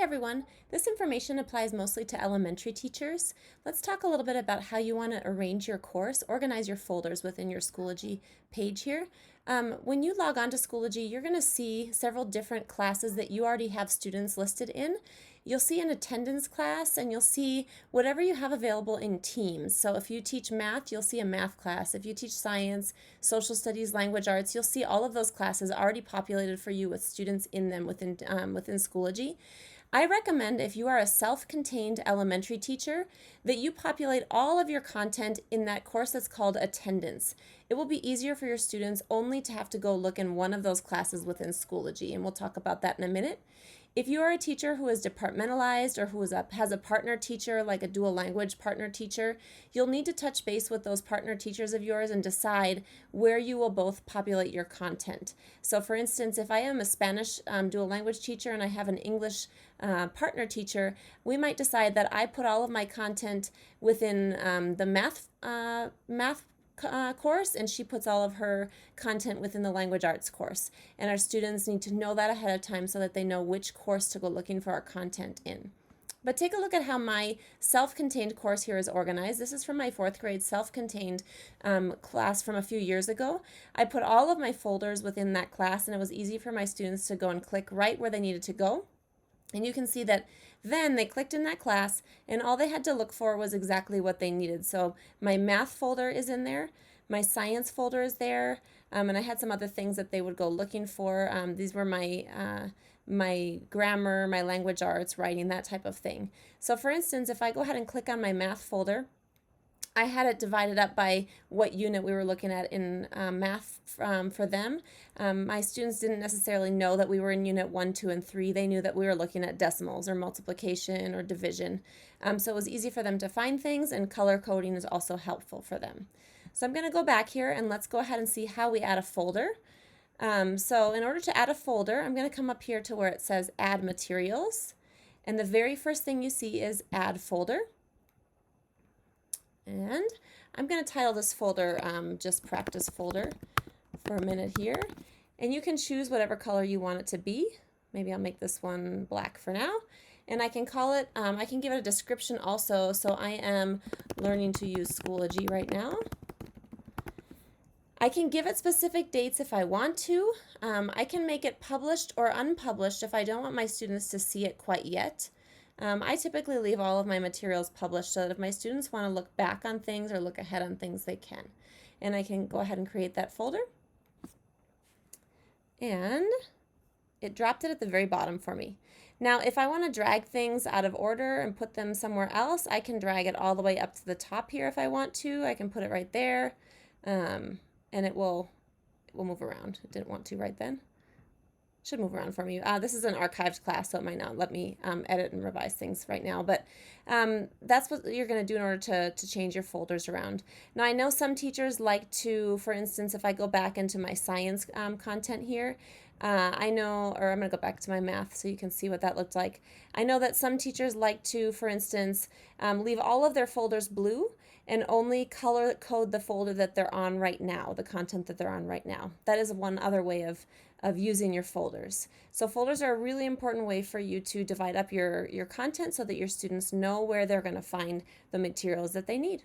everyone. This information applies mostly to elementary teachers. Let's talk a little bit about how you want to arrange your course, organize your folders within your Schoology page here. When you log on to Schoology, you're going to see several different classes that you already have students listed in. You'll see an attendance class, and you'll see whatever you have available in teams. So if you teach math, you'll see a math class. If you teach science, social studies, language arts, you'll see all of those classes already populated for you with students in them within Schoology. I recommend, if you are a self-contained elementary teacher, that you populate all of your content in that course that's called attendance. It will be easier for your students only to have to go look in one of those classes within Schoology, and we'll talk about that in a minute. If you are a teacher who is departmentalized or who has a partner teacher, like a dual language partner teacher, you'll need to touch base with those partner teachers of yours and decide where you will both populate your content. So for instance, if I am a Spanish dual language teacher and I have an English partner teacher, we might decide that I put all of my content within the math course, and she puts all of her content within the language arts course. And our students need to know that ahead of time so that they know which course to go looking for our content in. But take a look at how my self-contained course here is organized. This is from my 4th grade self-contained class from a few years ago. I put all of my folders within that class, and it was easy for my students to go and click right where they needed to go. And you can see that then they clicked in that class, and all they had to look for was exactly what they needed. So my math folder is in there, my science folder is there, and I had some other things that they would go looking for. These were my grammar, my language arts, writing, that type of thing. So for instance, if I go ahead and click on my math folder, I had it divided up by what unit we were looking at in math for them. My students didn't necessarily know that we were in unit 1, 2, and 3. They knew that we were looking at decimals or multiplication or division. So it was easy for them to find things, and color coding is also helpful for them. So I'm going to go back here, and let's go ahead and see how we add a folder. So in order to add a folder, I'm going to come up here to where it says Add Materials. And the very first thing you see is Add Folder. And I'm going to title this folder just Practice Folder for a minute here. And you can choose whatever color you want it to be. Maybe I'll make this one black for now. And I can call it, I can give it a description also. So I am learning to use Schoology right now. I can give it specific dates if I want to. I can make it published or unpublished if I don't want my students to see it quite yet. I typically leave all of my materials published so that if my students want to look back on things or look ahead on things, they can. And I can go ahead and create that folder. And it dropped it at the very bottom for me. Now, if I want to drag things out of order and put them somewhere else, I can drag it all the way up to the top here if I want to. I can put it right there, and it will move around. It didn't want to right then. Should move around for me. This is an archived class, so it might not let me edit and revise things right now, but that's what you're going to do in order to change your folders around. Now, I know some teachers like to, for instance, if I go back into my science content here, I know, or I'm going to go back to my math so you can see what that looked like. I know that some teachers like to, for instance, leave all of their folders blue and only color code the folder that they're on right now, the content that they're on right now. That is one other way of using your folders. So folders are a really important way for you to divide up your content so that your students know where they're going to find the materials that they need.